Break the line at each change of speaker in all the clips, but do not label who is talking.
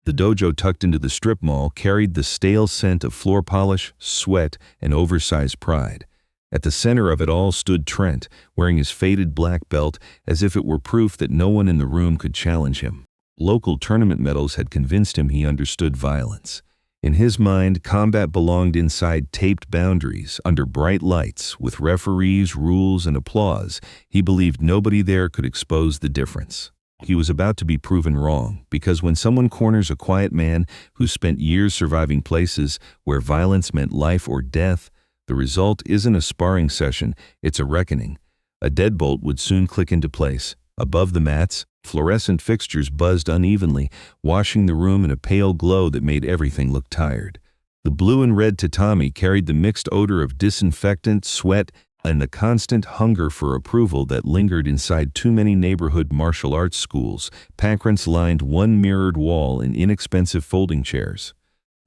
The dojo tucked into the strip mall carried the stale scent of floor polish, sweat, and oversized pride. At the center of it all stood Trent, wearing his faded black belt as if it were proof that no one in the room could challenge him. Local tournament medals had convinced him he understood violence. In his mind, combat belonged inside taped boundaries, under bright lights, with referees, rules, and applause. He believed nobody there could expose the difference. He was about to be proven wrong, because when someone corners a quiet man who spent years surviving places where violence meant life or death, the result isn't a sparring session, it's a reckoning. A deadbolt would soon click into place. Above the mats, fluorescent fixtures buzzed unevenly, washing the room in a pale glow that made everything look tired. The blue and red tatami carried the mixed odor of disinfectant, sweat, and the constant hunger for approval that lingered inside too many neighborhood martial arts schools. Patrons lined one mirrored wall in inexpensive folding chairs.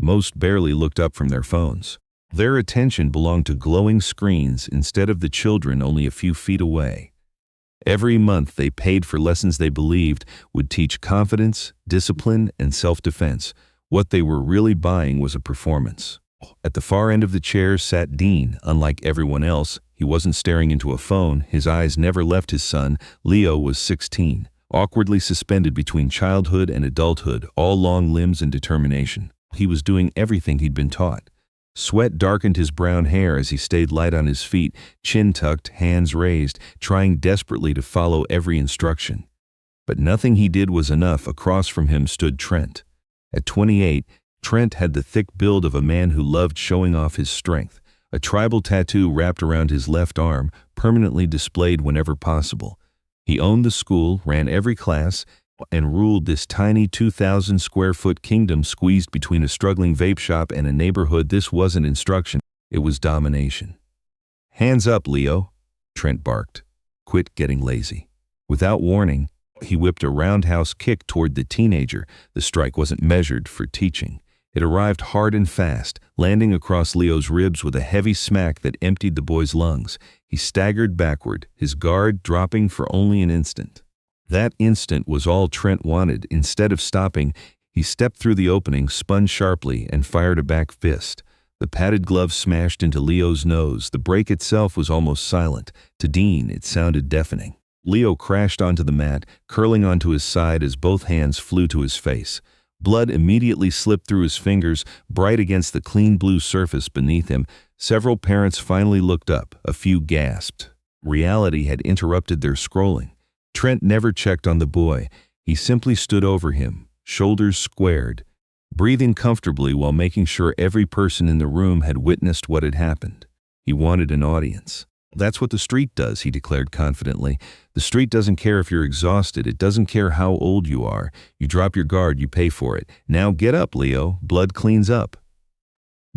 Most barely looked up from their phones. Their attention belonged to glowing screens instead of the children only a few feet away. Every month they paid for lessons they believed would teach confidence, discipline, and self-defense. What they were really buying was a performance. At the far end of the chair sat Dean. Unlike everyone else, he wasn't staring into a phone. His eyes never left his son. Leo was 16, awkwardly suspended between childhood and adulthood, all long limbs and determination. He was doing everything he'd been taught. Sweat darkened his brown hair as he stayed light on his feet, chin tucked, hands raised, trying desperately to follow every instruction. But nothing he did was enough. Across from him stood Trent. At 28, Trent had the thick build of a man who loved showing off his strength. A tribal tattoo wrapped around his left arm, permanently displayed whenever possible. He owned the school, ran every class, and ruled this tiny 2,000-square-foot kingdom squeezed between a struggling vape shop and a neighborhood. This wasn't instruction, it was domination. "Hands up, Leo," Trent barked. "Quit getting lazy." Without warning, he whipped a roundhouse kick toward the teenager. The strike wasn't measured for teaching. It arrived hard and fast, landing across Leo's ribs with a heavy smack that emptied the boy's lungs. He staggered backward, his guard dropping for only an instant. That instant was all Trent wanted. Instead of stopping, he stepped through the opening, spun sharply, and fired a back fist. The padded glove smashed into Leo's nose. The break itself was almost silent. To Dean, it sounded deafening. Leo crashed onto the mat, curling onto his side as both hands flew to his face. Blood immediately slipped through his fingers, bright against the clean blue surface beneath him. Several parents finally looked up. A few gasped. Reality had interrupted their scrolling. Trent never checked on the boy. He simply stood over him, shoulders squared, breathing comfortably while making sure every person in the room had witnessed what had happened. He wanted an audience. "That's what the street does," he declared confidently. "The street doesn't care if you're exhausted. It doesn't care how old you are. You drop your guard, you pay for it. Now get up, Leo. Blood cleans up."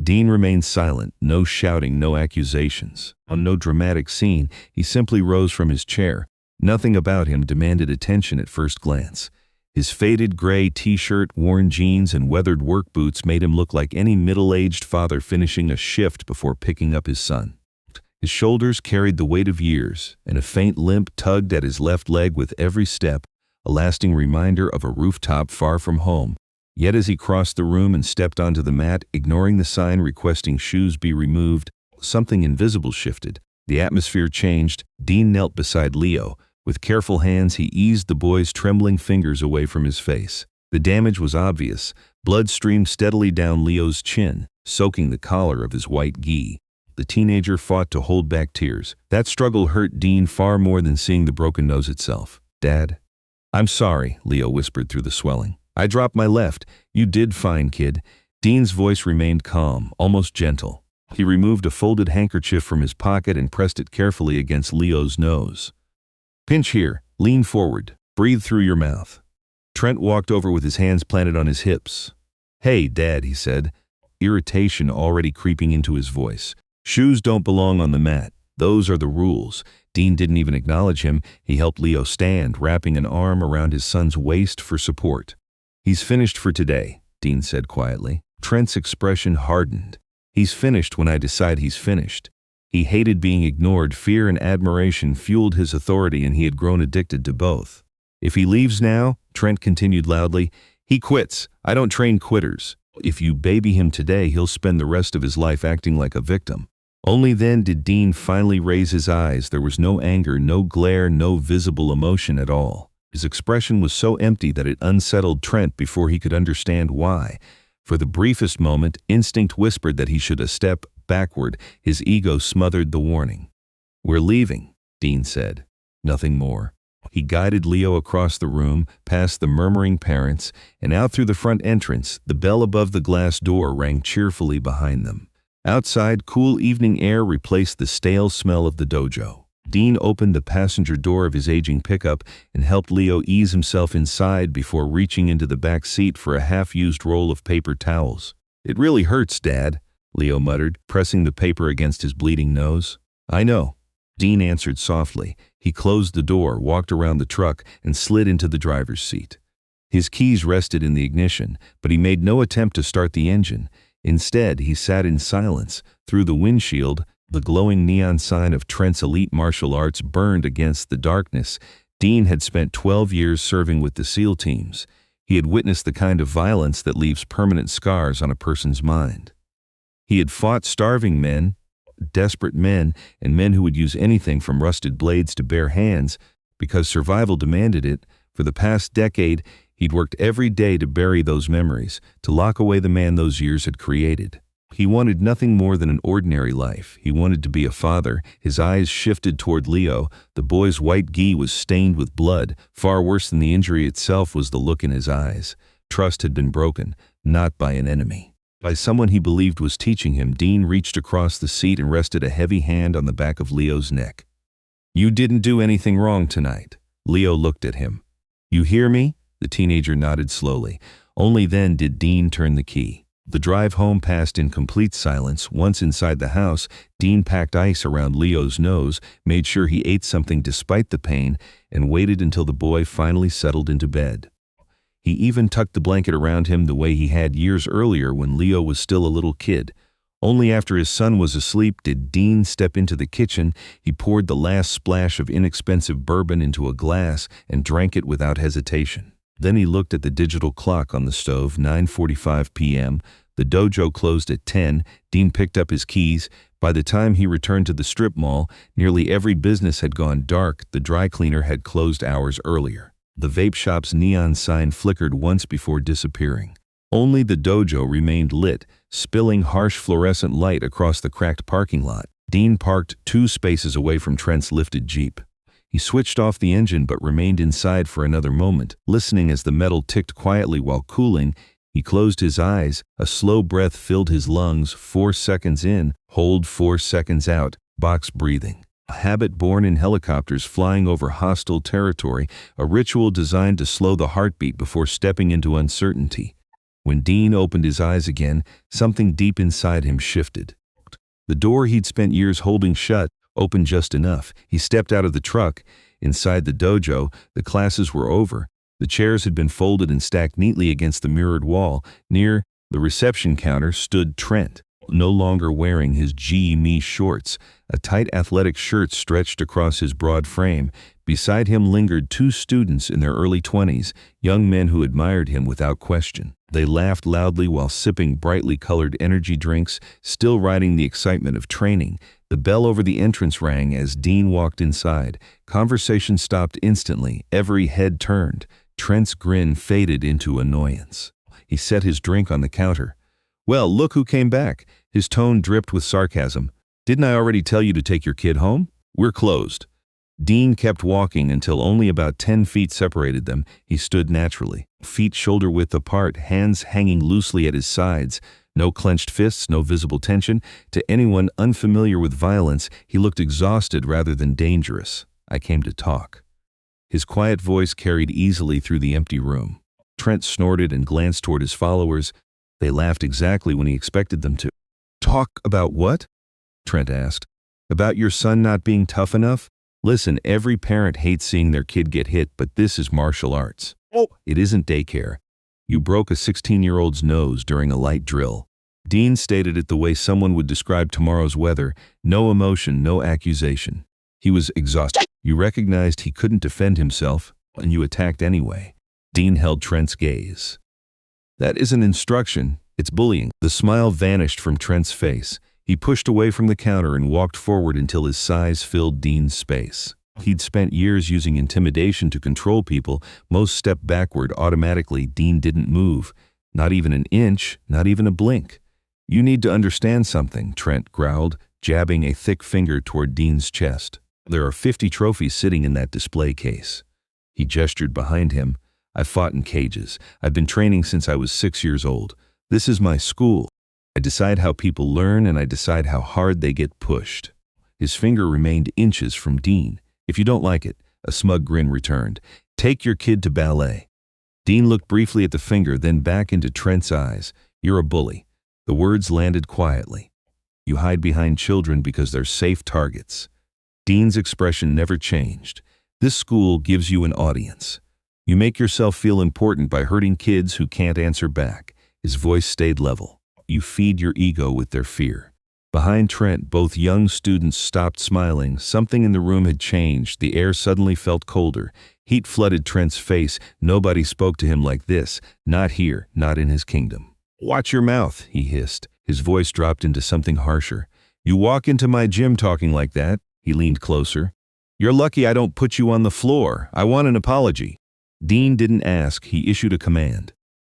Dean remained silent, no shouting, no accusations. On no dramatic scene, he simply rose from his chair. Nothing about him demanded attention at first glance. His faded gray t-shirt, worn jeans, and weathered work boots made him look like any middle-aged father finishing a shift before picking up his son. His shoulders carried the weight of years, and a faint limp tugged at his left leg with every step, a lasting reminder of a rooftop far from home. Yet as he crossed the room and stepped onto the mat, ignoring the sign requesting shoes be removed, something invisible shifted. The atmosphere changed. Dean knelt beside Leo. With careful hands, he eased the boy's trembling fingers away from his face. The damage was obvious. Blood streamed steadily down Leo's chin, soaking the collar of his white gi. The teenager fought to hold back tears. That struggle hurt Dean far more than seeing the broken nose itself. "Dad?" "I'm sorry," Leo whispered through the swelling. "I dropped my left. You did fine, kid." Dean's voice remained calm, almost gentle. He removed a folded handkerchief from his pocket and pressed it carefully against Leo's nose. "Pinch here. Lean forward. Breathe through your mouth." Trent walked over with his hands planted on his hips. "Hey, Dad," he said, irritation already creeping into his voice. "Shoes don't belong on the mat. Those are the rules." Dean didn't even acknowledge him. He helped Leo stand, wrapping an arm around his son's waist for support. "He's finished for today," Dean said quietly. Trent's expression hardened. "He's finished when I decide he's finished." He hated being ignored. Fear and admiration fueled his authority, and he had grown addicted to both. "If he leaves now," Trent continued loudly, He quits. I don't train quitters. If you baby him today, he'll spend the rest of his life acting like a victim. Only then did Dean finally raise his eyes. There was no anger, no glare, no visible emotion at all. His expression was so empty that it unsettled Trent before he could understand why. For the briefest moment, instinct whispered that he should step backward. His ego smothered the warning. "We're leaving," Dean said. Nothing more. He guided Leo across the room, past the murmuring parents, and out through the front entrance. The bell above the glass door rang cheerfully behind them. Outside, cool evening air replaced the stale smell of the dojo. Dean opened the passenger door of his aging pickup and helped Leo ease himself inside before reaching into the back seat for a half-used roll of paper towels. "It really hurts, Dad," Leo muttered, pressing the paper against his bleeding nose. "I know," Dean answered softly. He closed the door, walked around the truck, and slid into the driver's seat. His keys rested in the ignition, but he made no attempt to start the engine. Instead, he sat in silence. Through the windshield, the glowing neon sign of Trent's elite martial arts burned against the darkness. Dean had spent 12 years serving with the SEAL teams. He had witnessed the kind of violence that leaves permanent scars on a person's mind. He had fought starving men, desperate men, and men who would use anything from rusted blades to bare hands because survival demanded it. For the past decade, he'd worked every day to bury those memories, to lock away the man those years had created. He wanted nothing more than an ordinary life. He wanted to be a father. His eyes shifted toward Leo. The boy's white gi was stained with blood. Far worse than the injury itself was the look in his eyes. Trust had been broken, not by an enemy. By someone he believed was teaching him. Dean reached across the seat and rested a heavy hand on the back of Leo's neck. "You didn't do anything wrong tonight." Leo looked at him. "You hear me?" The teenager nodded slowly. Only then did Dean turn the key. The drive home passed in complete silence. Once inside the house, Dean packed ice around Leo's nose, made sure he ate something despite the pain, and waited until the boy finally settled into bed. He even tucked the blanket around him the way he had years earlier when Leo was still a little kid. Only after his son was asleep did Dean step into the kitchen. He poured the last splash of inexpensive bourbon into a glass and drank it without hesitation. Then he looked at the digital clock on the stove, 9:45 p.m. The dojo closed at 10. Dean picked up his keys. By the time he returned to the strip mall, nearly every business had gone dark. The dry cleaner had closed hours earlier. The vape shop's neon sign flickered once before disappearing. Only the dojo remained lit, spilling harsh fluorescent light across the cracked parking lot. Dean parked 2 spaces away from Trent's lifted Jeep. He switched off the engine but remained inside for another moment, listening as the metal ticked quietly while cooling. He closed his eyes. A slow breath filled his lungs. 4 seconds in, hold 4 seconds out, box breathing. A habit born in helicopters flying over hostile territory, a ritual designed to slow the heartbeat before stepping into uncertainty. When Dean opened his eyes again, something deep inside him shifted. The door he'd spent years holding shut opened just enough. He stepped out of the truck. Inside the dojo, the classes were over. The chairs had been folded and stacked neatly against the mirrored wall. Near the reception counter stood Trent, no longer wearing his G-Me shorts. A tight athletic shirt stretched across his broad frame. Beside him lingered 2 students in their early 20s, young men who admired him without question. They laughed loudly while sipping brightly colored energy drinks, still riding the excitement of training. The bell over the entrance rang as Dean walked inside. Conversation stopped instantly. Every head turned. Trent's grin faded into annoyance. He set his drink on the counter. "Well, look who came back." His tone dripped with sarcasm. "Didn't I already tell you to take your kid home? We're closed." Dean kept walking until only about 10 feet separated them. He stood naturally, feet shoulder-width apart, hands hanging loosely at his sides. No clenched fists, no visible tension. To anyone unfamiliar with violence, he looked exhausted rather than dangerous. "I came to talk." His quiet voice carried easily through the empty room. Trent snorted and glanced toward his followers. They laughed exactly when he expected them to. "Talk about what?" Trent asked. "About your son not being tough enough? Listen, every parent hates seeing their kid get hit, but this is martial arts. It isn't daycare. You broke a 16-year-old's nose during a light drill." Dean stated it the way someone would describe tomorrow's weather. No emotion, no accusation. He was exhausted. "You recognized he couldn't defend himself, and you attacked anyway." Dean held Trent's gaze. That isn't instruction, it's bullying. The smile vanished from Trent's face. He pushed away from the counter and walked forward until his size filled Dean's space. He'd spent years using intimidation to control people. Most stepped backward automatically. Dean didn't move. Not even an inch, not even a blink. "You need to understand something," Trent growled, jabbing a thick finger toward Dean's chest. "There are 50 trophies sitting in that display case." He gestured behind him. "I fought in cages. I've been training since I was 6 years old. This is my school. I decide how people learn and I decide how hard they get pushed." His finger remained inches from Dean. "If you don't like it," a smug grin returned, "take your kid to ballet." Dean looked briefly at the finger, then back into Trent's eyes. "You're a bully." The words landed quietly. "You hide behind children because they're safe targets." Dean's expression never changed. "This school gives you an audience. You make yourself feel important by hurting kids who can't answer back." His voice stayed level. "You feed your ego with their fear." Behind Trent, both young students stopped smiling. Something in the room had changed. The air suddenly felt colder. Heat flooded Trent's face. Nobody spoke to him like this. Not here, not in his kingdom. "Watch your mouth," he hissed. His voice dropped into something harsher. "You walk into my gym talking like that." He leaned closer. "You're lucky I don't put you on the floor. I want an apology." Dean didn't ask. He issued a command.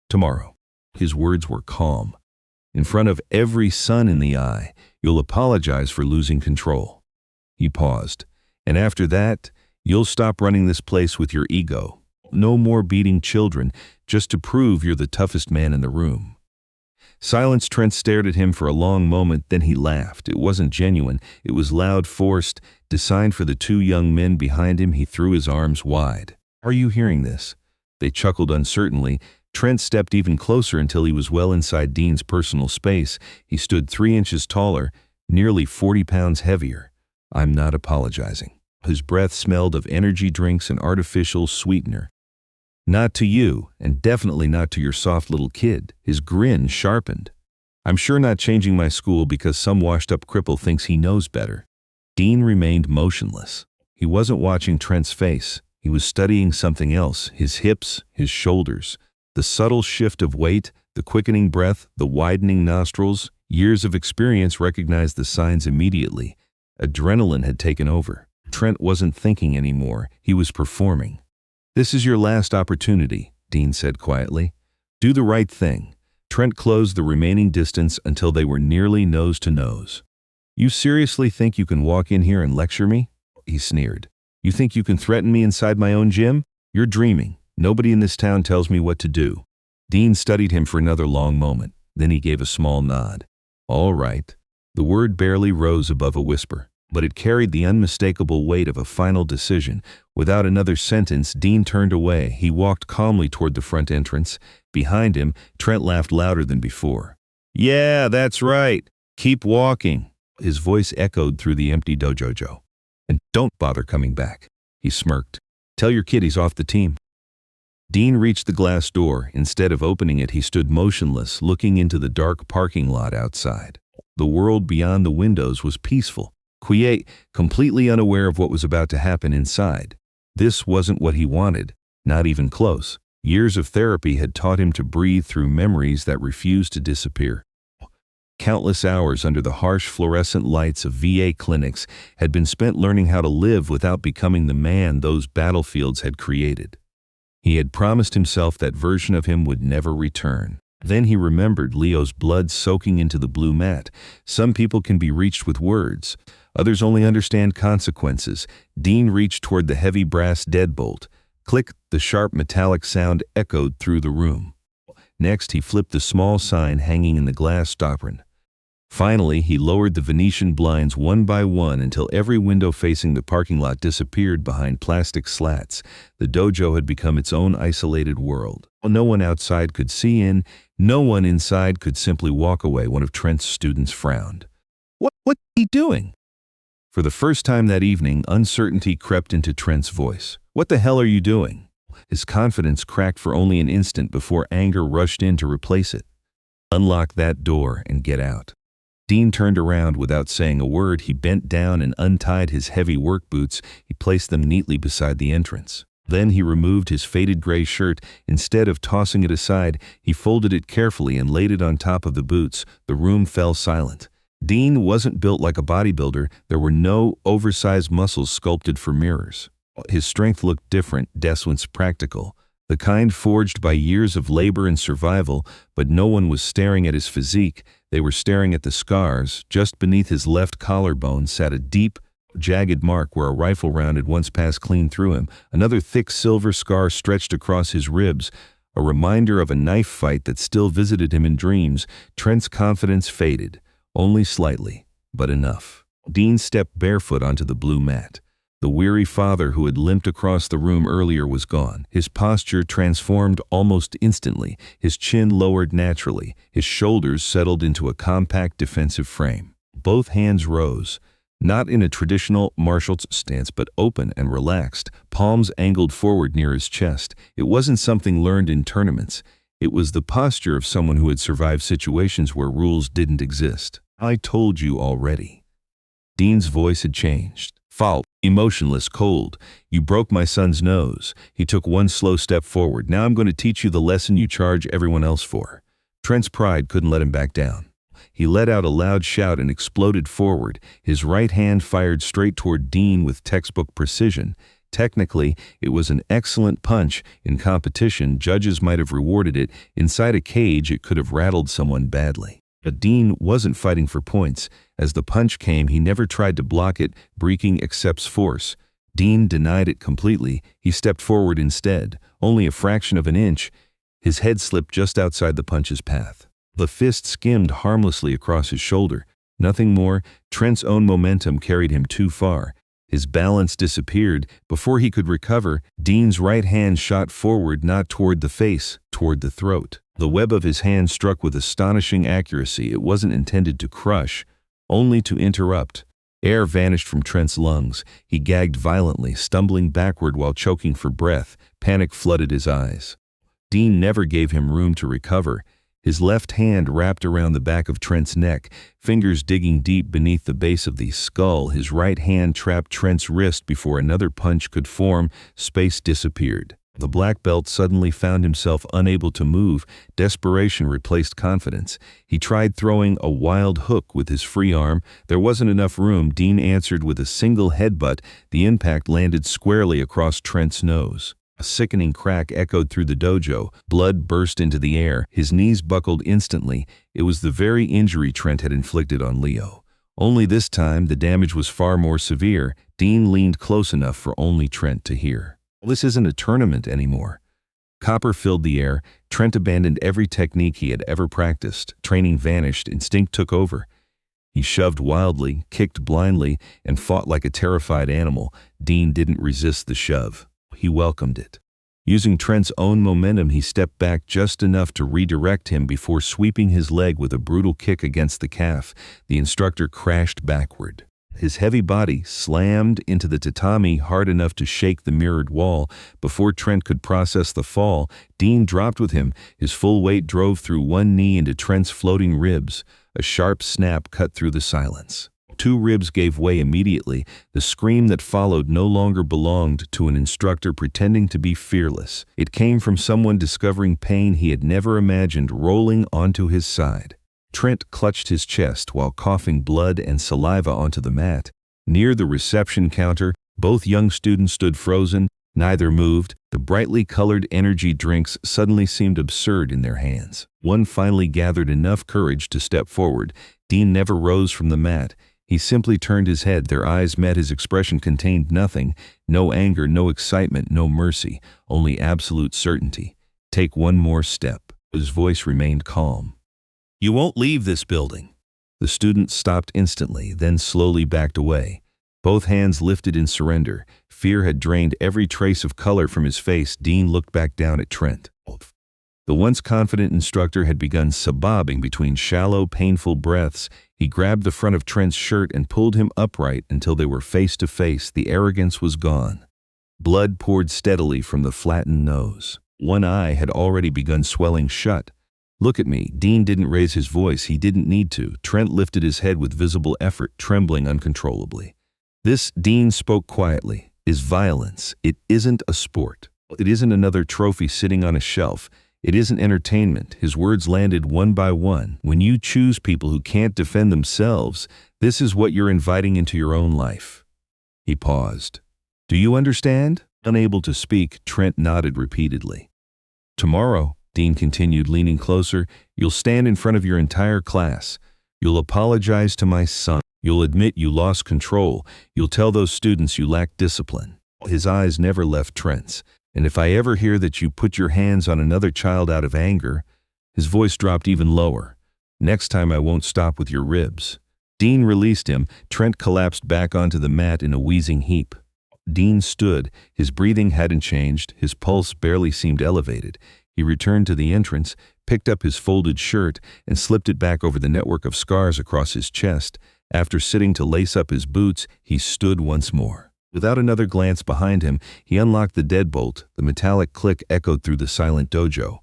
"Tomorrow." His words were calm. "In front of every sun in the eye, you'll apologize for losing control." He paused. "And after that, you'll stop running this place with your ego. No more beating children just to prove you're the toughest man in the room." Silence. Trent stared at him for a long moment, then he laughed. It wasn't genuine. It was loud, forced, designed for the two young men behind him. He threw his arms wide. "Are you hearing this?" They chuckled uncertainly. Trent stepped even closer until he was well inside Dean's personal space. He stood 3 inches taller, nearly 40 pounds heavier. "I'm not apologizing." His breath smelled of energy drinks and artificial sweetener. "Not to you, and definitely not to your soft little kid." His grin sharpened. "I'm sure not changing my school because some washed-up cripple thinks he knows better." Dean remained motionless. He wasn't watching Trent's face. He was studying something else, his hips, his shoulders. The subtle shift of weight, the quickening breath, the widening nostrils. Years of experience recognized the signs immediately. Adrenaline had taken over. Trent wasn't thinking anymore. He was performing. "This is your last opportunity," Dean said quietly. "Do the right thing." Trent closed the remaining distance until they were nearly nose to nose. "You seriously think you can walk in here and lecture me?" he sneered. "You think you can threaten me inside my own gym? You're dreaming. Nobody in this town tells me what to do." Dean studied him for another long moment. Then he gave a small nod. "All right." The word barely rose above a whisper, but it carried the unmistakable weight of a final decision. Without another sentence, Dean turned away. He walked calmly toward the front entrance. Behind him, Trent laughed louder than before. "Yeah, that's right. Keep walking." His voice echoed through the empty dojo. "And don't bother coming back." He smirked. "Tell your kid he's off the team." Dean reached the glass door. Instead of opening it, he stood motionless, looking into the dark parking lot outside. The world beyond the windows was peaceful, quiet, completely unaware of what was about to happen inside. This wasn't what he wanted, not even close. Years of therapy had taught him to breathe through memories that refused to disappear. Countless hours under the harsh fluorescent lights of VA clinics had been spent learning how to live without becoming the man those battlefields had created. He had promised himself that version of him would never return. Then he remembered Leo's blood soaking into the blue mat. Some people can be reached with words. Others only understand consequences. Dean reached toward the heavy brass deadbolt. Click, the sharp metallic sound echoed through the room. Next, he flipped the small sign hanging in the glass stopper. Finally, he lowered the Venetian blinds one by one until every window facing the parking lot disappeared behind plastic slats. The dojo had become its own isolated world. No one outside could see in, no one inside could simply walk away. One of Trent's students frowned. What's he doing?" For the first time that evening, uncertainty crept into Trent's voice. "What the hell are you doing?" His confidence cracked for only an instant before anger rushed in to replace it. "Unlock that door and get out." Dean turned around without saying a word. He bent down and untied his heavy work boots. He placed them neatly beside the entrance. Then he removed his faded gray shirt. Instead of tossing it aside, he folded it carefully and laid it on top of the boots. The room fell silent. Dean wasn't built like a bodybuilder. There were no oversized muscles sculpted for mirrors. His strength looked different, desperately practical. The kind forged by years of labor and survival, but no one was staring at his physique. They were staring at the scars. Just beneath his left collarbone sat a deep, jagged mark where a rifle round had once passed clean through him. Another thick silver scar stretched across his ribs, a reminder of a knife fight that still visited him in dreams. Trent's confidence faded, only slightly, but enough. Dean stepped barefoot onto the blue mat. The weary father who had limped across the room earlier was gone. His posture transformed almost instantly. His chin lowered naturally. His shoulders settled into a compact defensive frame. Both hands rose, not in a traditional martial stance, but open and relaxed, palms angled forward near his chest. It wasn't something learned in tournaments. It was the posture of someone who had survived situations where rules didn't exist. "I told you already." Dean's voice had changed. Foul, emotionless, cold. "You broke my son's nose." He took one slow step forward. "Now I'm going to teach you the lesson you charge everyone else for." Trent's pride couldn't let him back down. He let out a loud shout and exploded forward. His right hand fired straight toward Dean with textbook precision. Technically, it was an excellent punch. In competition, judges might have rewarded it. Inside a cage, it could have rattled someone badly. But Dean wasn't fighting for points. As the punch came, he never tried to block it. Breaking accepts force. Dean denied it completely. He stepped forward instead, only a fraction of an inch. His head slipped just outside the punch's path. The fist skimmed harmlessly across his shoulder. Nothing more. Trent's own momentum carried him too far. His balance disappeared. Before he could recover, Dean's right hand shot forward, not toward the face, toward the throat. The web of his hand struck with astonishing accuracy. It wasn't intended to crush, only to interrupt. Air vanished from Trent's lungs. He gagged violently, stumbling backward while choking for breath. Panic flooded his eyes. Dean never gave him room to recover. His left hand wrapped around the back of Trent's neck, fingers digging deep beneath the base of the skull. His right hand trapped Trent's wrist before another punch could form. Space disappeared. The black belt suddenly found himself unable to move. Desperation replaced confidence. He tried throwing a wild hook with his free arm. There wasn't enough room. Dean answered with a single headbutt. The impact landed squarely across Trent's nose. A sickening crack echoed through the dojo. Blood burst into the air. His knees buckled instantly. It was the very injury Trent had inflicted on Leo. Only this time, the damage was far more severe. Dean leaned close enough for only Trent to hear. "This isn't a tournament anymore." Copper filled the air. Trent abandoned every technique he had ever practiced. Training vanished. Instinct took over. He shoved wildly, kicked blindly, and fought like a terrified animal. Dean didn't resist the shove. He welcomed it. Using Trent's own momentum, he stepped back just enough to redirect him before sweeping his leg with a brutal kick against the calf. The instructor crashed backward. His heavy body slammed into the tatami hard enough to shake the mirrored wall. Before Trent could process the fall, Dean dropped with him. His full weight drove through one knee into Trent's floating ribs. A sharp snap cut through the silence. Two ribs gave way immediately. The scream that followed no longer belonged to an instructor pretending to be fearless. It came from someone discovering pain he had never imagined rolling onto his side. Trent clutched his chest while coughing blood and saliva onto the mat. Near the reception counter, both young students stood frozen. Neither moved. The brightly colored energy drinks suddenly seemed absurd in their hands. One finally gathered enough courage to step forward. Dean never rose from the mat. He simply turned his head. Their eyes met. His expression contained nothing. No anger, no excitement, no mercy. Only absolute certainty. "Take one more step." His voice remained calm. "You won't leave this building." The student stopped instantly, then slowly backed away. Both hands lifted in surrender. Fear had drained every trace of color from his face. Dean looked back down at Trent. The once confident instructor had begun sobbing between shallow, painful breaths. He grabbed the front of Trent's shirt and pulled him upright until they were face to face. The arrogance was gone. Blood poured steadily from the flattened nose. One eye had already begun swelling shut. "Look at me." Dean didn't raise his voice. He didn't need to. Trent lifted his head with visible effort, trembling uncontrollably. Dean spoke quietly. is violence. It isn't a sport. It isn't another trophy sitting on a shelf. It isn't entertainment. His words landed one by one. When you choose people who can't defend themselves, this is what you're inviting into your own life. He paused. Do you understand? Unable to speak, Trent nodded repeatedly. Tomorrow, Dean continued, leaning closer, you'll stand in front of your entire class. You'll apologize to my son. You'll admit you lost control. You'll tell those students you lack discipline. His eyes never left Trent's. And if I ever hear that you put your hands on another child out of anger, his voice dropped even lower. Next time I won't stop with your ribs. Dean released him. Trent collapsed back onto the mat in a wheezing heap. Dean stood. His breathing hadn't changed. His pulse barely seemed elevated. He returned to the entrance, picked up his folded shirt, and slipped it back over the network of scars across his chest. After sitting to lace up his boots, he stood once more. Without another glance behind him, he unlocked the deadbolt. The metallic click echoed through the silent dojo.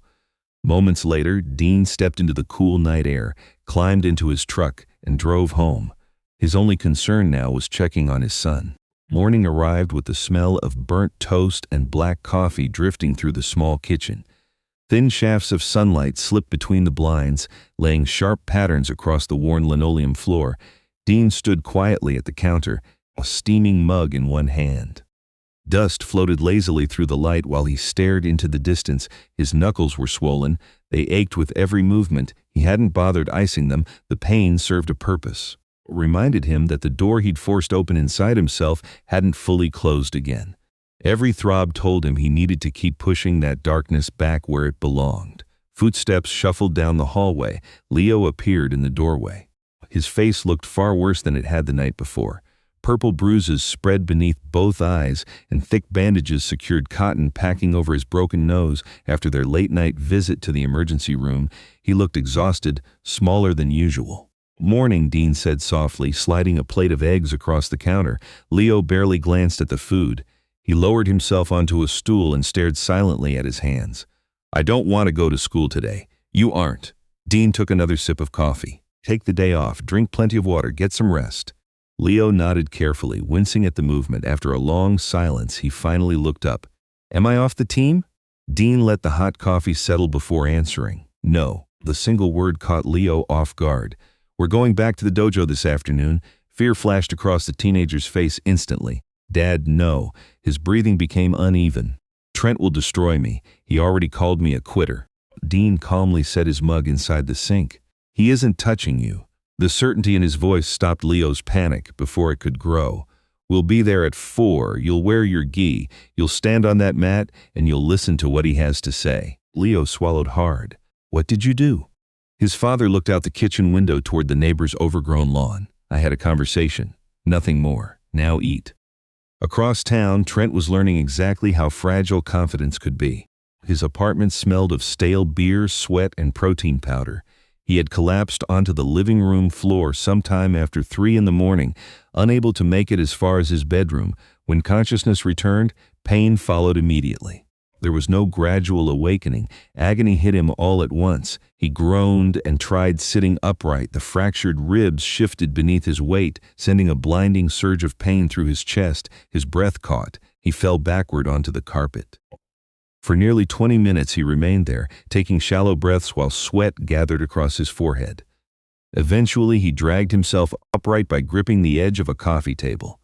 Moments later, Dean stepped into the cool night air, climbed into his truck, and drove home. His only concern now was checking on his son. Morning arrived with the smell of burnt toast and black coffee drifting through the small kitchen. Thin shafts of sunlight slipped between the blinds, laying sharp patterns across the worn linoleum floor. Dean stood quietly at the counter, a steaming mug in one hand. Dust floated lazily through the light while he stared into the distance. His knuckles were swollen. They ached with every movement. He hadn't bothered icing them. The pain served a purpose. It reminded him that the door he'd forced open inside himself hadn't fully closed again. Every throb told him he needed to keep pushing that darkness back where it belonged. Footsteps shuffled down the hallway. Leo appeared in the doorway. His face looked far worse than it had the night before. Purple bruises spread beneath both eyes, and thick bandages secured cotton packing over his broken nose. After their late-night visit to the emergency room, he looked exhausted, smaller than usual. Morning, Dean said softly, sliding a plate of eggs across the counter. Leo barely glanced at the food. He lowered himself onto a stool and stared silently at his hands. I don't want to go to school today. You aren't. Dean took another sip of coffee. Take the day off, drink plenty of water, get some rest. Leo nodded carefully, wincing at the movement. After a long silence, he finally looked up. Am I off the team? Dean let the hot coffee settle before answering. No. The single word caught Leo off guard. We're going back to the dojo this afternoon. Fear flashed across the teenager's face instantly. Dad, no. His breathing became uneven. Trent will destroy me. He already called me a quitter. Dean calmly set his mug inside the sink. He isn't touching you. The certainty in his voice stopped Leo's panic before it could grow. We'll be there at 4. You'll wear your gi. You'll stand on that mat, and you'll listen to what he has to say. Leo swallowed hard. What did you do? His father looked out the kitchen window toward the neighbor's overgrown lawn. I had a conversation. Nothing more. Now eat. Across town, Trent was learning exactly how fragile confidence could be. His apartment smelled of stale beer, sweat, and protein powder. He had collapsed onto the living room floor sometime after 3 in the morning, unable to make it as far as his bedroom. When consciousness returned, pain followed immediately. There was no gradual awakening. Agony hit him all at once. He groaned and tried sitting upright. The fractured ribs shifted beneath his weight, sending a blinding surge of pain through his chest. His breath caught. He fell backward onto the carpet. For nearly 20 minutes he remained there, taking shallow breaths while sweat gathered across his forehead. Eventually he dragged himself upright by gripping the edge of a coffee table.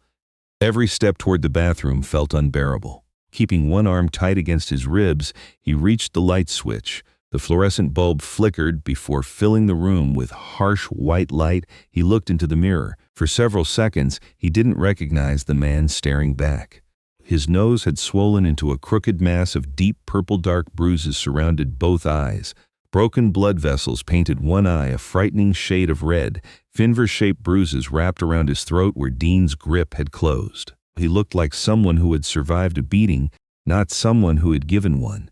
Every step toward the bathroom felt unbearable. Keeping one arm tight against his ribs, he reached the light switch. The fluorescent bulb flickered before filling the room with harsh white light. He looked into the mirror. For several seconds, he didn't recognize the man staring back. His nose had swollen into a crooked mass of deep purple-dark bruises surrounded both eyes. Broken blood vessels painted one eye a frightening shade of red. Finger-shaped bruises wrapped around his throat where Dean's grip had closed. He looked like someone who had survived a beating, not someone who had given one.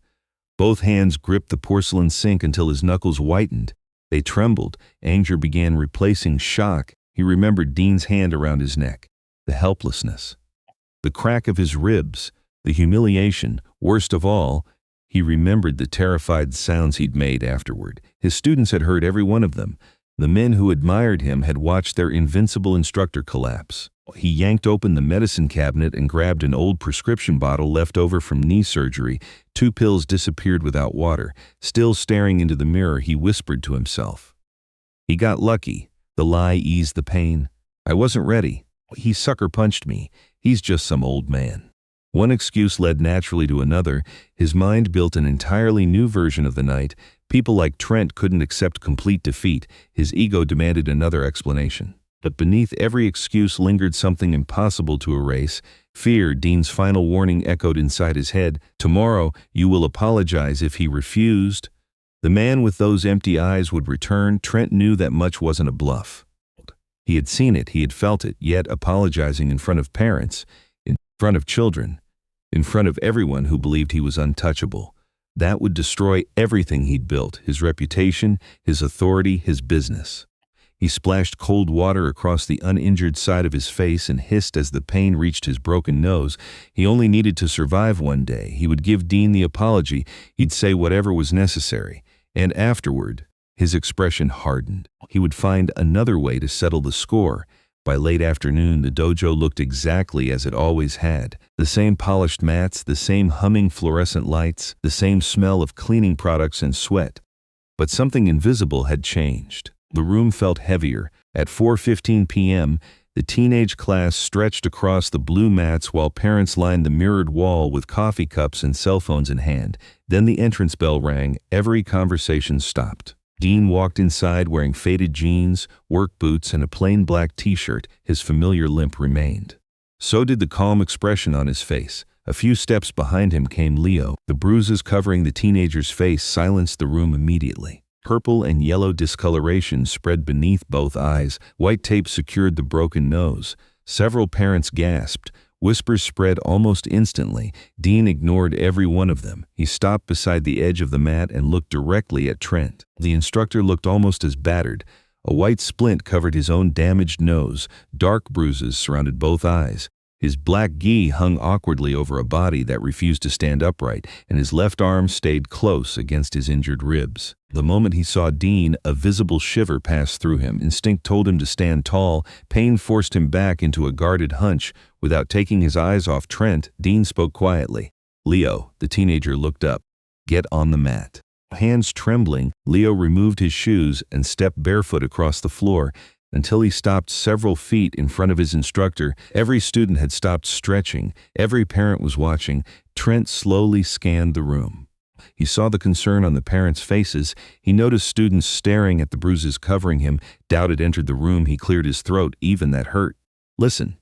Both hands gripped the porcelain sink until his knuckles whitened. They trembled. Anger began replacing shock. He remembered Dean's hand around his neck. The helplessness. The crack of his ribs. The humiliation. Worst of all, he remembered the terrified sounds he'd made afterward. His students had heard every one of them. The men who admired him had watched their invincible instructor collapse. He yanked open the medicine cabinet and grabbed an old prescription bottle left over from knee surgery. 2 pills disappeared without water. Still staring into the mirror, he whispered to himself. He got lucky. The lie eased the pain. I wasn't ready. He sucker punched me. He's just some old man. One excuse led naturally to another. His mind built an entirely new version of the night. People like Trent couldn't accept complete defeat. His ego demanded another explanation. But beneath every excuse lingered something impossible to erase. Fear, Dean's final warning, echoed inside his head. Tomorrow, you will apologize if he refused. The man with those empty eyes would return. Trent knew that much wasn't a bluff. He had seen it, he had felt it, yet apologizing in front of parents, in front of children, in front of everyone who believed he was untouchable. That would destroy everything he'd built, his reputation, his authority, his business. He splashed cold water across the uninjured side of his face and hissed as the pain reached his broken nose. He only needed to survive one day. He would give Dean the apology. He'd say whatever was necessary. And afterward, his expression hardened. He would find another way to settle the score. By late afternoon, the dojo looked exactly as it always had. The same polished mats, the same humming fluorescent lights, the same smell of cleaning products and sweat. But something invisible had changed. The room felt heavier. At 4:15 p.m., the teenage class stretched across the blue mats while parents lined the mirrored wall with coffee cups and cell phones in hand. Then the entrance bell rang. Every conversation stopped. Dean walked inside wearing faded jeans, work boots, and a plain black t-shirt. His familiar limp remained. So did the calm expression on his face. A few steps behind him came Leo. The bruises covering the teenager's face silenced the room immediately. Purple and yellow discoloration spread beneath both eyes. White tape secured the broken nose. Several parents gasped. Whispers spread almost instantly. Dean ignored every one of them. He stopped beside the edge of the mat and looked directly at Trent. The instructor looked almost as battered. A white splint covered his own damaged nose. Dark bruises surrounded both eyes. His black gi hung awkwardly over a body that refused to stand upright, and his left arm stayed close against his injured ribs. The moment he saw Dean, a visible shiver passed through him. Instinct told him to stand tall. Pain forced him back into a guarded hunch. Without taking his eyes off Trent, Dean spoke quietly. Leo, the teenager looked up. Get on the mat. Hands trembling, Leo removed his shoes and stepped barefoot across the floor until he stopped several feet in front of his instructor. Every student had stopped stretching. Every parent was watching. Trent slowly scanned the room. He saw the concern on the parents' faces. He noticed students staring at the bruises covering him. Doubt had entered the room. He cleared his throat. Even that hurt. Listen.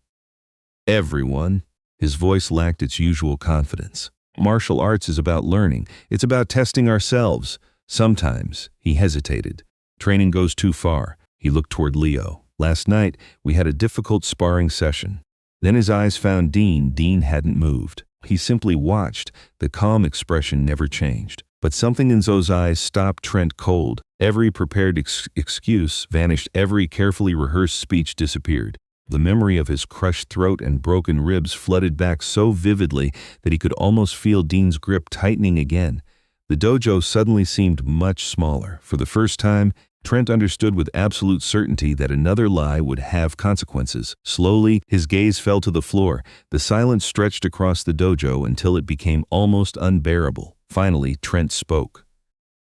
Everyone. His voice lacked its usual confidence. Martial arts is about learning. It's about testing ourselves. Sometimes, he hesitated. Training goes too far. He looked toward Leo. Last night, we had a difficult sparring session. Then his eyes found Dean. Dean hadn't moved. He simply watched. The calm expression never changed. But something in those eyes stopped Trent cold. Every prepared excuse vanished. Every carefully rehearsed speech disappeared. The memory of his crushed throat and broken ribs flooded back so vividly that he could almost feel Dean's grip tightening again. The dojo suddenly seemed much smaller. For the first time, Trent understood with absolute certainty that another lie would have consequences. Slowly, his gaze fell to the floor. The silence stretched across the dojo until it became almost unbearable. Finally, Trent spoke.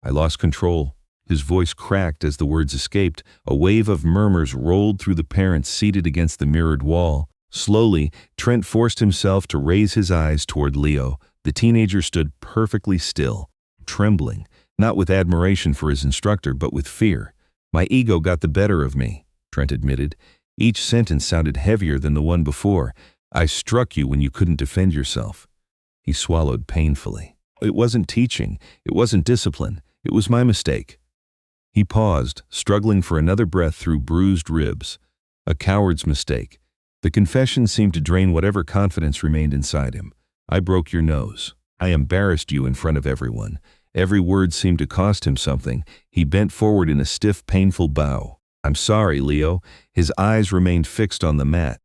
I lost control. His voice cracked as the words escaped. A wave of murmurs rolled through the parents seated against the mirrored wall. Slowly, Trent forced himself to raise his eyes toward Leo. The teenager stood perfectly still, trembling, not with admiration for his instructor, but with fear. My ego got the better of me, Trent admitted. Each sentence sounded heavier than the one before. I struck you when you couldn't defend yourself. He swallowed painfully. It wasn't teaching. It wasn't discipline. It was my mistake. He paused, struggling for another breath through bruised ribs. A coward's mistake. The confession seemed to drain whatever confidence remained inside him. I broke your nose. I embarrassed you in front of everyone. Every word seemed to cost him something. He bent forward in a stiff, painful bow. I'm sorry, Leo. His eyes remained fixed on the mat.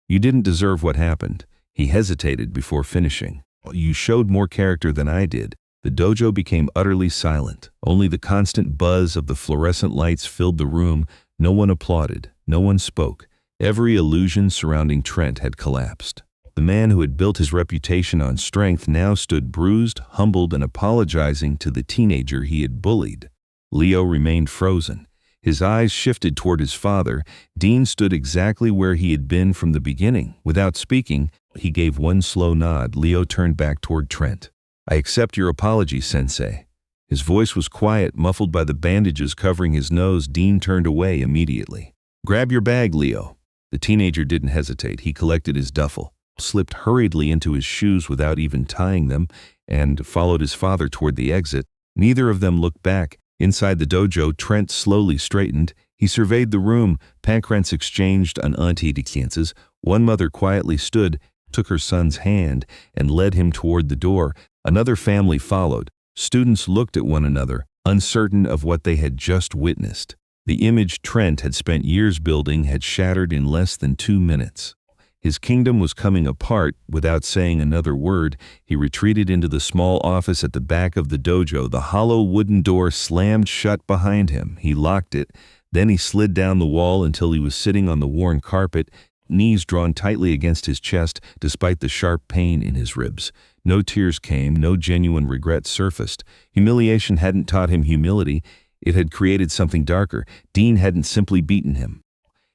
You didn't deserve what happened. He hesitated before finishing. You showed more character than I did. The dojo became utterly silent. Only the constant buzz of the fluorescent lights filled the room. No one applauded. No one spoke. Every illusion surrounding Trent had collapsed. The man who had built his reputation on strength now stood bruised, humbled, and apologizing to the teenager he had bullied. Leo remained frozen. His eyes shifted toward his father. Dean stood exactly where he had been from the beginning. Without speaking, he gave one slow nod. Leo turned back toward Trent. "I accept your apology, Sensei." His voice was quiet, muffled by the bandages covering his nose. Dean turned away immediately. "Grab your bag, Leo." The teenager didn't hesitate. He collected his duffel, slipped hurriedly into his shoes without even tying them, and followed his father toward the exit. Neither of them looked back. Inside the dojo, Trent slowly straightened. He surveyed the room. Parents exchanged unaunted glances. One mother quietly stood, took her son's hand, and led him toward the door. Another family followed. Students looked at one another, uncertain of what they had just witnessed. The image Trent had spent years building had shattered in less than 2 minutes. His kingdom was coming apart. Without saying another word, he retreated into the small office at the back of the dojo. The hollow wooden door slammed shut behind him. He locked it. Then he slid down the wall until he was sitting on the worn carpet, knees drawn tightly against his chest despite the sharp pain in his ribs. No tears came, no genuine regret surfaced. Humiliation hadn't taught him humility. It had created something darker. Dean hadn't simply beaten him.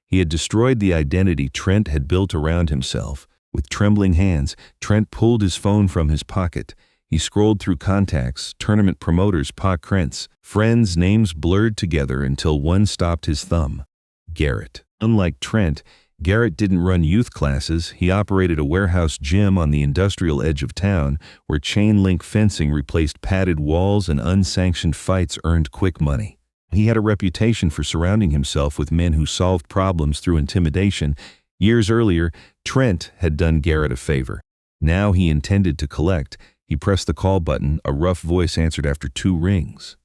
He had destroyed the identity Trent had built around himself. With trembling hands, Trent pulled his phone from his pocket. He scrolled through contacts, tournament promoters, parents, friends, names blurred together until one stopped his thumb. Garrett. Unlike Trent, Garrett didn't run youth classes. He operated a warehouse gym on the industrial edge of town, where chain-link fencing replaced padded walls and unsanctioned fights earned quick money. He had a reputation for surrounding himself with men who solved problems through intimidation. Years earlier, Trent had done Garrett a favor. Now he intended to collect. He pressed the call button. A rough voice answered after 2 rings.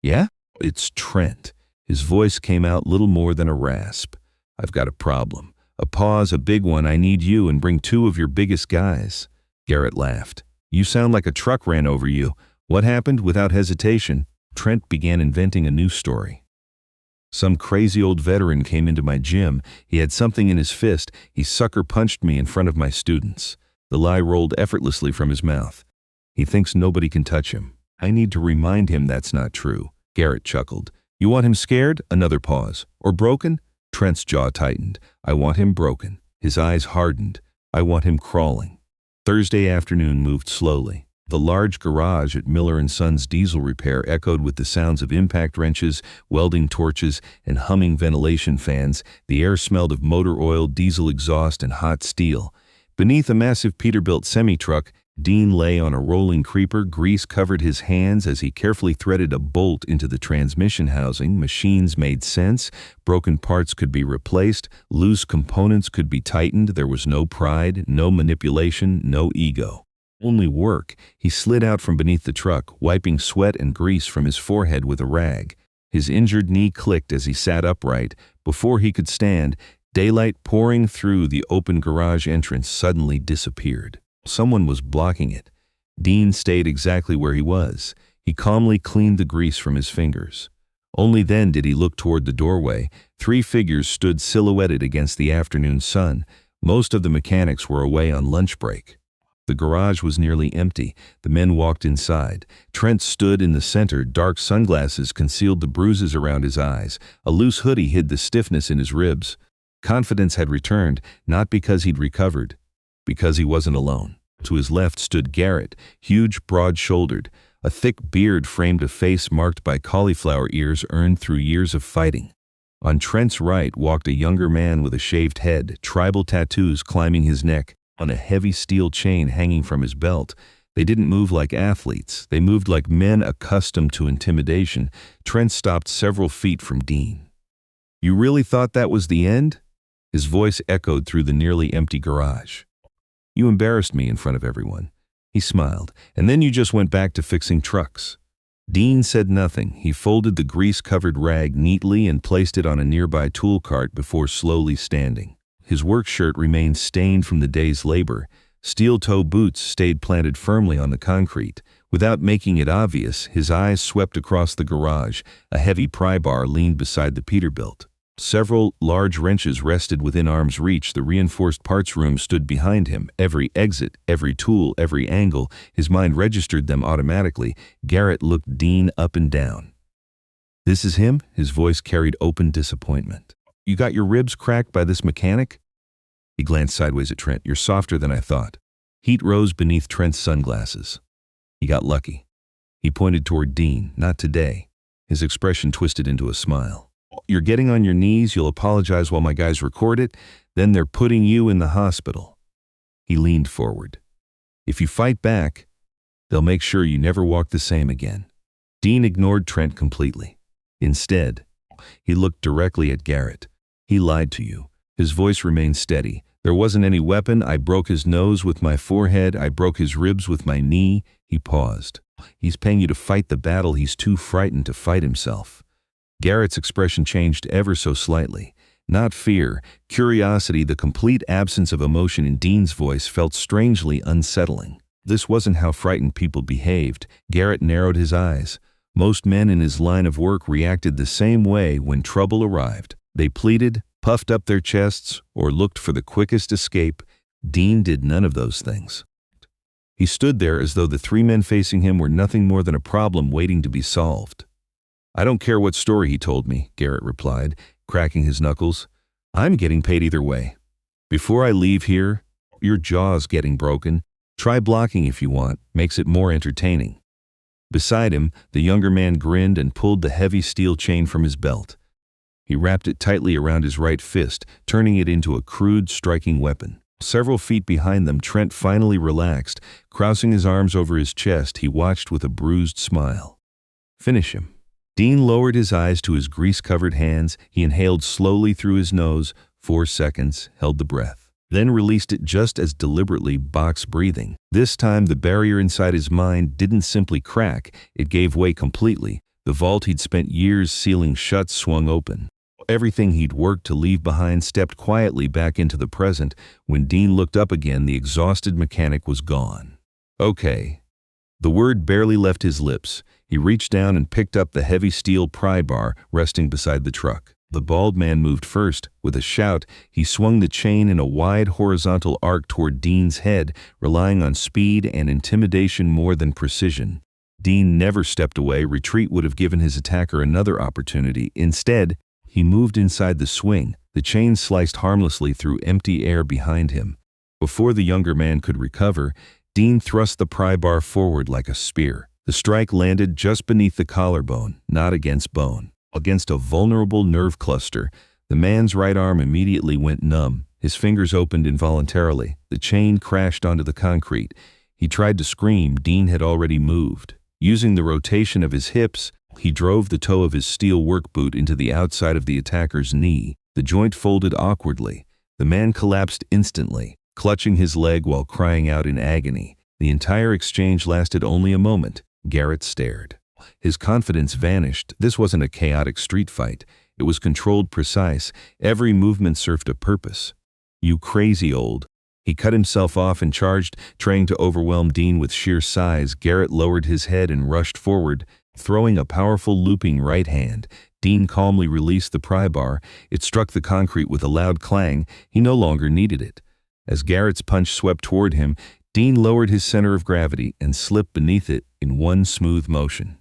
"Yeah? It's Trent." His voice came out little more than a rasp. "I've got a problem. A pause, a big one. I need you and bring 2 of your biggest guys." Garrett laughed. "You sound like a truck ran over you. What happened?" Without hesitation, Trent began inventing a new story. "Some crazy old veteran came into my gym. He had something in his fist. He sucker punched me in front of my students." The lie rolled effortlessly from his mouth. "He thinks nobody can touch him. I need to remind him that's not true." Garrett chuckled. "You want him scared?" Another pause. "Or broken?" Trent's jaw tightened. "I want him broken." His eyes hardened. "I want him crawling." Thursday afternoon moved slowly. The large garage at Miller & Son's diesel repair echoed with the sounds of impact wrenches, welding torches, and humming ventilation fans. The air smelled of motor oil, diesel exhaust, and hot steel. Beneath a massive Peterbilt semi-truck, Dean lay on a rolling creeper. Grease covered his hands as he carefully threaded a bolt into the transmission housing. Machines made sense. Broken parts could be replaced. Loose components could be tightened. There was no pride, no manipulation, no ego. Only work. He slid out from beneath the truck, wiping sweat and grease from his forehead with a rag. His injured knee clicked as he sat upright. Before he could stand, daylight pouring through the open garage entrance suddenly disappeared. Someone was blocking it. Dean stayed exactly where he was. He calmly cleaned the grease from his fingers. Only then did he look toward the doorway. 3 figures stood silhouetted against the afternoon sun. Most of the mechanics were away on lunch break. The garage was nearly empty. The men walked inside. Trent stood in the center. Dark sunglasses concealed the bruises around his eyes. A loose hoodie hid the stiffness in his ribs. Confidence had returned, not because he'd recovered, because he wasn't alone. To his left stood Garrett, huge, broad-shouldered. A thick beard framed a face marked by cauliflower ears earned through years of fighting. On Trent's right walked a younger man with a shaved head, tribal tattoos climbing his neck, on a heavy steel chain hanging from his belt. They didn't move like athletes. They moved like men accustomed to intimidation. Trent stopped several feet from Dean. "You really thought that was the end?" His voice echoed through the nearly empty garage. "You embarrassed me in front of everyone." He smiled. "And then you just went back to fixing trucks." Dean said nothing. He folded the grease-covered rag neatly and placed it on a nearby tool cart before slowly standing. His work shirt remained stained from the day's labor. Steel-toe boots stayed planted firmly on the concrete. Without making it obvious, his eyes swept across the garage. A heavy pry bar leaned beside the Peterbilt. Several large wrenches rested within arm's reach. The reinforced parts room stood behind him. Every exit, every tool, every angle, his mind registered them automatically. Garrett looked Dean up and down. "This is him?" His voice carried open disappointment. "You got your ribs cracked by this mechanic?" He glanced sideways at Trent. "You're softer than I thought." Heat rose beneath Trent's sunglasses. He got lucky. He pointed toward Dean. "Not today." His expression twisted into a smile. "You're getting on your knees, you'll apologize while my guys record it, then they're putting you in the hospital." He leaned forward. "If you fight back, they'll make sure you never walk the same again." Dean ignored Trent completely. Instead, he looked directly at Garrett. "He lied to you." His voice remained steady. "There wasn't any weapon. I broke his nose with my forehead. I broke his ribs with my knee." He paused. "He's paying you to fight the battle he's too frightened to fight himself." Garrett's expression changed ever so slightly. Not fear, curiosity. The complete absence of emotion in Dean's voice felt strangely unsettling. This wasn't how frightened people behaved. Garrett narrowed his eyes. Most men in his line of work reacted the same way when trouble arrived. They pleaded, puffed up their chests, or looked for the quickest escape. Dean did none of those things. He stood there as though the three men facing him were nothing more than a problem waiting to be solved. "I don't care what story he told me," Garrett replied, cracking his knuckles. "I'm getting paid either way. Before I leave here, your jaw's getting broken. Try blocking if you want, makes it more entertaining." Beside him, the younger man grinned and pulled the heavy steel chain from his belt. He wrapped it tightly around his right fist, turning it into a crude striking weapon. Several feet behind them, Trent finally relaxed. Crossing his arms over his chest, he watched with a bruised smile. "Finish him." Dean lowered his eyes to his grease-covered hands. He inhaled slowly through his nose, 4 seconds, held the breath, then released it just as deliberately, box breathing. This time, the barrier inside his mind didn't simply crack, it gave way completely. The vault he'd spent years sealing shut swung open. Everything he'd worked to leave behind stepped quietly back into the present. When Dean looked up again, the exhausted mechanic was gone. "Okay." The word barely left his lips. He reached down and picked up the heavy steel pry bar resting beside the truck. The bald man moved first. With a shout, he swung the chain in a wide horizontal arc toward Dean's head, relying on speed and intimidation more than precision. Dean never stepped away. Retreat would have given his attacker another opportunity. Instead, he moved inside the swing. The chain sliced harmlessly through empty air behind him. Before the younger man could recover, Dean thrust the pry bar forward like a spear. The strike landed just beneath the collarbone, not against bone, against a vulnerable nerve cluster. The man's right arm immediately went numb. His fingers opened involuntarily. The chain crashed onto the concrete. He tried to scream. Dean had already moved. Using the rotation of his hips, he drove the toe of his steel work boot into the outside of the attacker's knee. The joint folded awkwardly. The man collapsed instantly, clutching his leg while crying out in agony. The entire exchange lasted only a moment. Garrett stared. His confidence vanished. This wasn't a chaotic street fight. It was controlled, precise. Every movement served a purpose. "You crazy old." He cut himself off and charged, trying to overwhelm Dean with sheer size. Garrett lowered his head and rushed forward, throwing a powerful looping right hand. Dean calmly released the pry bar. It struck the concrete with a loud clang. He no longer needed it. As Garrett's punch swept toward him, Dean lowered his center of gravity and slipped beneath it in one smooth motion.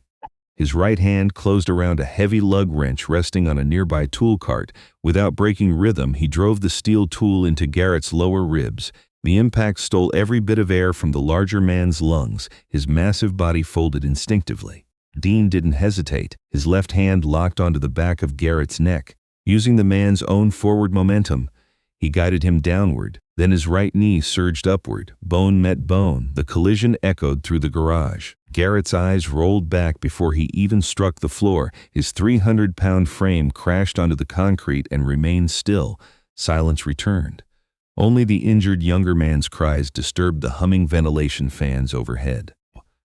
His right hand closed around a heavy lug wrench resting on a nearby tool cart. Without breaking rhythm, he drove the steel tool into Garrett's lower ribs. The impact stole every bit of air from the larger man's lungs. His massive body folded instinctively. Dean didn't hesitate. His left hand locked onto the back of Garrett's neck. Using the man's own forward momentum, he guided him downward. Then his right knee surged upward. Bone met bone. The collision echoed through the garage. Garrett's eyes rolled back before he even struck the floor. His 300-pound frame crashed onto the concrete and remained still. Silence returned. Only the injured younger man's cries disturbed the humming ventilation fans overhead.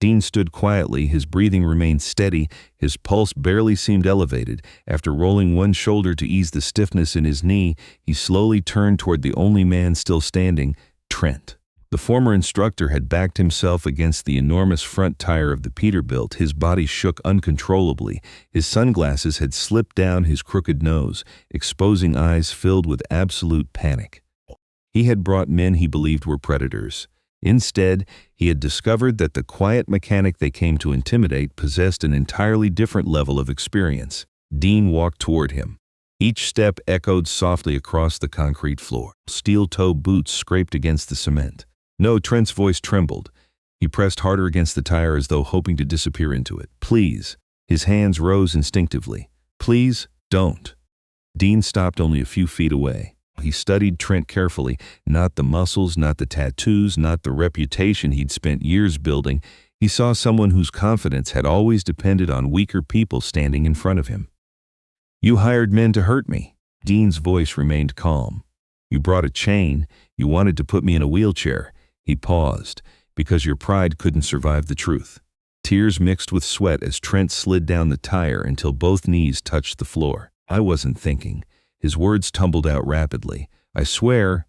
Dean stood quietly. His breathing remained steady. His pulse barely seemed elevated. After rolling one shoulder to ease the stiffness in his knee, he slowly turned toward the only man still standing, Trent. The former instructor had backed himself against the enormous front tire of the Peterbilt. His body shook uncontrollably. His sunglasses had slipped down his crooked nose, exposing eyes filled with absolute panic. He had brought men he believed were predators. Instead, he had discovered that the quiet mechanic they came to intimidate possessed an entirely different level of experience. Dean walked toward him. Each step echoed softly across the concrete floor. Steel-toe boots scraped against the cement. No, Trent's voice trembled. He pressed harder against the tire as though hoping to disappear into it. Please. His hands rose instinctively. Please, don't. Dean stopped only a few feet away. He studied Trent carefully, not the muscles, not the tattoos, not the reputation he'd spent years building. He saw someone whose confidence had always depended on weaker people standing in front of him. You hired men to hurt me. Dean's voice remained calm. You brought a chain. You wanted to put me in a wheelchair. He paused, because your pride couldn't survive the truth. Tears mixed with sweat as Trent slid down the tire until both knees touched the floor. I wasn't thinking. His words tumbled out rapidly. I swear,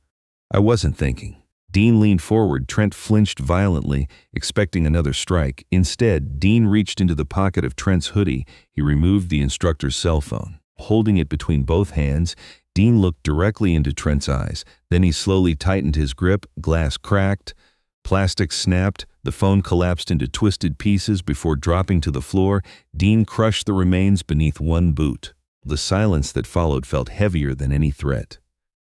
I wasn't thinking. Dean leaned forward. Trent flinched violently, expecting another strike. Instead, Dean reached into the pocket of Trent's hoodie. He removed the instructor's cell phone. Holding it between both hands, Dean looked directly into Trent's eyes. Then he slowly tightened his grip. Glass cracked. Plastic snapped. The phone collapsed into twisted pieces before dropping to the floor. Dean crushed the remains beneath one boot. The silence that followed felt heavier than any threat.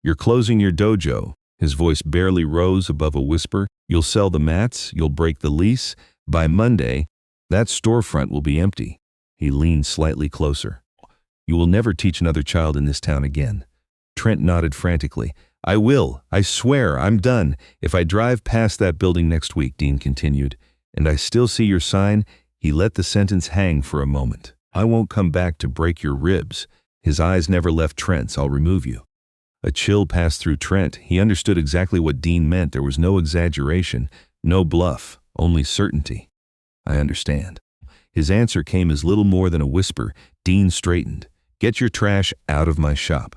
You're closing your dojo. His voice barely rose above a whisper. You'll sell the mats. You'll break the lease. By Monday, that storefront will be empty. He leaned slightly closer. You will never teach another child in this town again. Trent nodded frantically. I will. I swear, I'm done. If I drive past that building next week, Dean continued, and I still see your sign, he let the sentence hang for a moment. I won't come back to break your ribs. His eyes never left Trent's. I'll remove you. A chill passed through Trent. He understood exactly what Dean meant. There was no exaggeration, no bluff, only certainty. I understand. His answer came as little more than a whisper. Dean straightened. Get your trash out of my shop.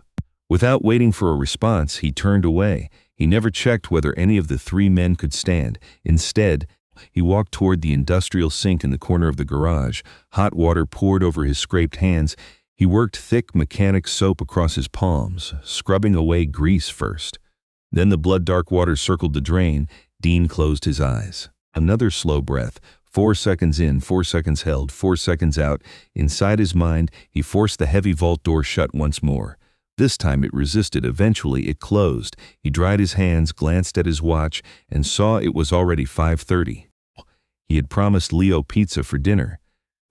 Without waiting for a response, he turned away. He never checked whether any of the three men could stand. Instead, he walked toward the industrial sink in the corner of the garage. Hot water poured over his scraped hands. He worked thick mechanic soap across his palms, scrubbing away grease first. Then the blood-dark water circled the drain. Dean closed his eyes. Another slow breath. 4 seconds in, 4 seconds held, 4 seconds out. Inside his mind, he forced the heavy vault door shut once more. This time it resisted. Eventually it closed. He dried his hands, glanced at his watch, and saw it was already 5:30. He had promised Leo pizza for dinner.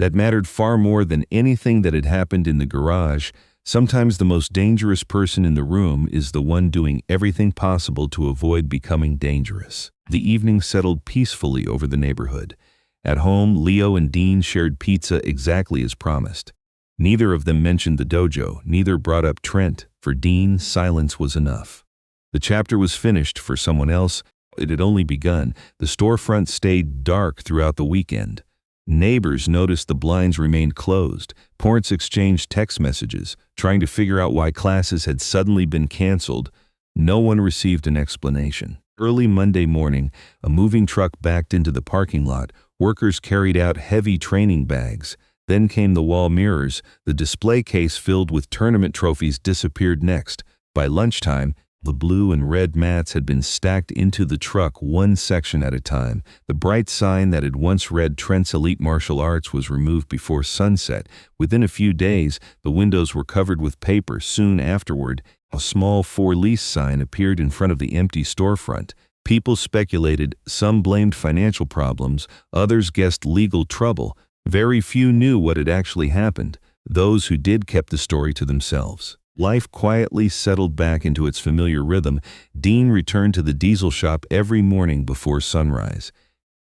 That mattered far more than anything that had happened in the garage. Sometimes the most dangerous person in the room is the one doing everything possible to avoid becoming dangerous. The evening settled peacefully over the neighborhood. At home, Leo and Dean shared pizza exactly as promised. Neither of them mentioned the dojo, neither brought up Trent. For Dean, silence was enough. The chapter was finished for someone else. It had only begun. The storefront stayed dark throughout the weekend. Neighbors noticed the blinds remained closed. Parents exchanged text messages, trying to figure out why classes had suddenly been canceled. No one received an explanation. Early Monday morning, a moving truck backed into the parking lot. Workers carried out heavy training bags. Then came the wall mirrors. The display case filled with tournament trophies disappeared next. By lunchtime, the blue and red mats had been stacked into the truck one section at a time. The bright sign that had once read Trent's Elite Martial Arts was removed before sunset. Within a few days, the windows were covered with paper. Soon afterward, a small for-lease sign appeared in front of the empty storefront. People speculated. Some blamed financial problems. Others guessed legal trouble. Very few knew what had actually happened. Those who did kept the story to themselves. Life quietly settled back into its familiar rhythm. Dean returned to the diesel shop every morning before sunrise.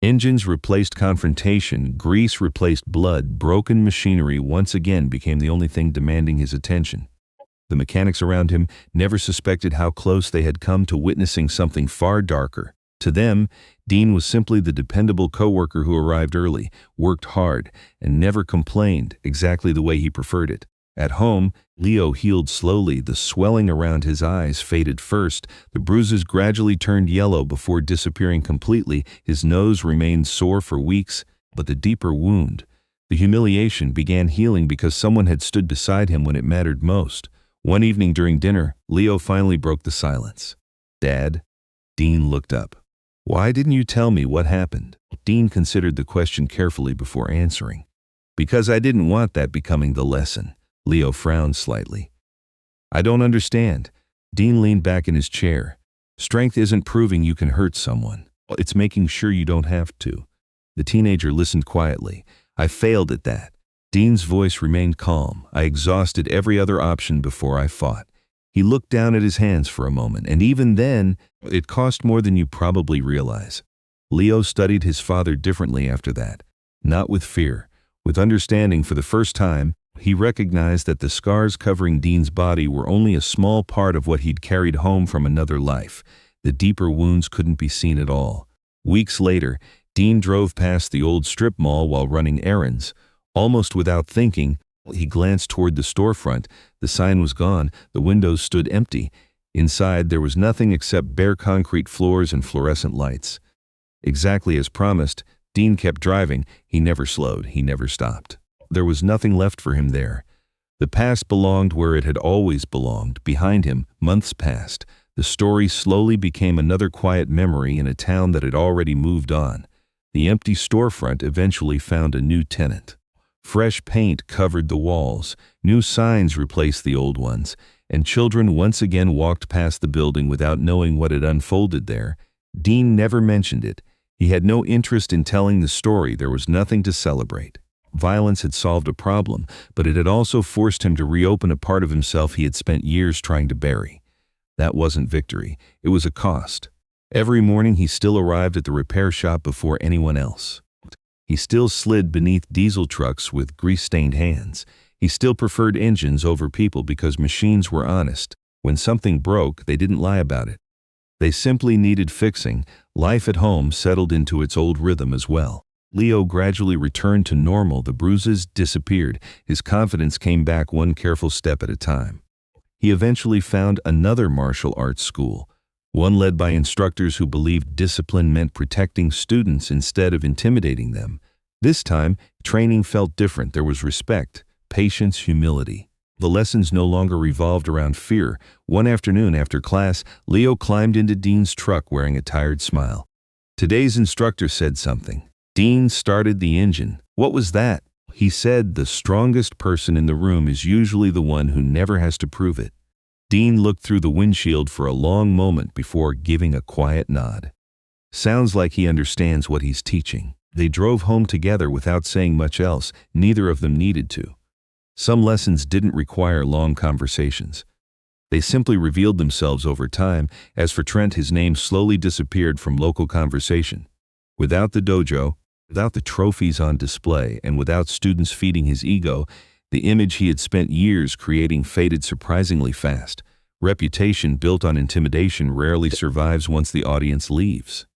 Engines replaced confrontation, grease replaced blood, broken machinery once again became the only thing demanding his attention. The mechanics around him never suspected how close they had come to witnessing something far darker. To them, Dean was simply the dependable coworker who arrived early, worked hard, and never complained, exactly the way he preferred it. At home, Leo healed slowly. The swelling around his eyes faded first. The bruises gradually turned yellow before disappearing completely. His nose remained sore for weeks, but the deeper wound, the humiliation, began healing because someone had stood beside him when it mattered most. One evening during dinner, Leo finally broke the silence. "Dad?" Dean looked up. "Why didn't you tell me what happened?" Dean considered the question carefully before answering. "Because I didn't want that becoming the lesson." Leo frowned slightly. "I don't understand." Dean leaned back in his chair. "Strength isn't proving you can hurt someone. It's making sure you don't have to." The teenager listened quietly. "I failed at that." Dean's voice remained calm. "I exhausted every other option before I fought." He looked down at his hands for a moment, and even then, it cost more than you probably realize. Leo studied his father differently after that. Not with fear, with understanding. For the first time, he recognized that the scars covering Dean's body were only a small part of what he'd carried home from another life. The deeper wounds couldn't be seen at all. Weeks later, Dean drove past the old strip mall while running errands. Almost without thinking, he glanced toward the storefront. The sign was gone. The windows stood empty. Inside, there was nothing except bare concrete floors and fluorescent lights. Exactly as promised, Dean kept driving. He never slowed. He never stopped. There was nothing left for him there. The past belonged where it had always belonged. Behind him, months passed. The story slowly became another quiet memory in a town that had already moved on. The empty storefront eventually found a new tenant. Fresh paint covered the walls, new signs replaced the old ones, and children once again walked past the building without knowing what had unfolded there. Dean never mentioned it. He had no interest in telling the story. There was nothing to celebrate. Violence had solved a problem, but it had also forced him to reopen a part of himself he had spent years trying to bury. That wasn't victory. It was a cost. Every morning he still arrived at the repair shop before anyone else. He still slid beneath diesel trucks with grease-stained hands. He still preferred engines over people because machines were honest. When something broke, they didn't lie about it. They simply needed fixing. Life at home settled into its old rhythm as well. Leo gradually returned to normal. The bruises disappeared. His confidence came back one careful step at a time. He eventually found another martial arts school, one led by instructors who believed discipline meant protecting students instead of intimidating them. This time, training felt different. There was respect, patience, humility. The lessons no longer revolved around fear. One afternoon after class, Leo climbed into Dean's truck wearing a tired smile. Today's instructor said something. Dean started the engine. What was that? He said, "The strongest person in the room is usually the one who never has to prove it." Dean looked through the windshield for a long moment before giving a quiet nod. Sounds like he understands what he's teaching. They drove home together without saying much else. Neither of them needed to. Some lessons didn't require long conversations. They simply revealed themselves over time. As for Trent, his name slowly disappeared from local conversation. Without the dojo, without the trophies on display, and without students feeding his ego, the image he had spent years creating faded surprisingly fast. Reputation built on intimidation rarely survives once the audience leaves.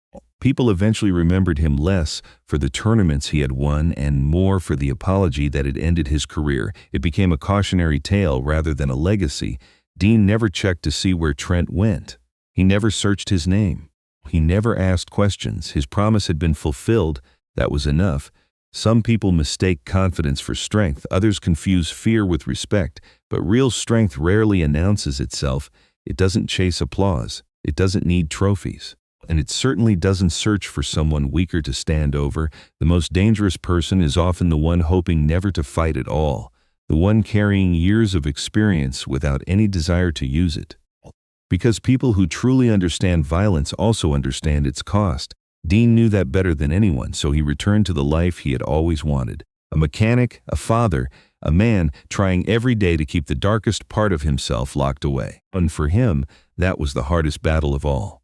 People eventually remembered him less for the tournaments he had won and more for the apology that had ended his career. It became a cautionary tale rather than a legacy. Dean never checked to see where Trent went. He never searched his name. He never asked questions. His promise had been fulfilled. That was enough. Some people mistake confidence for strength. Others confuse fear with respect. But real strength rarely announces itself. It doesn't chase applause. It doesn't need trophies. And it certainly doesn't search for someone weaker to stand over. The most dangerous person is often the one hoping never to fight at all. The one carrying years of experience without any desire to use it. Because people who truly understand violence also understand its cost. Dean knew that better than anyone, so he returned to the life he had always wanted. A mechanic, a father, a man trying every day to keep the darkest part of himself locked away. And for him, that was the hardest battle of all.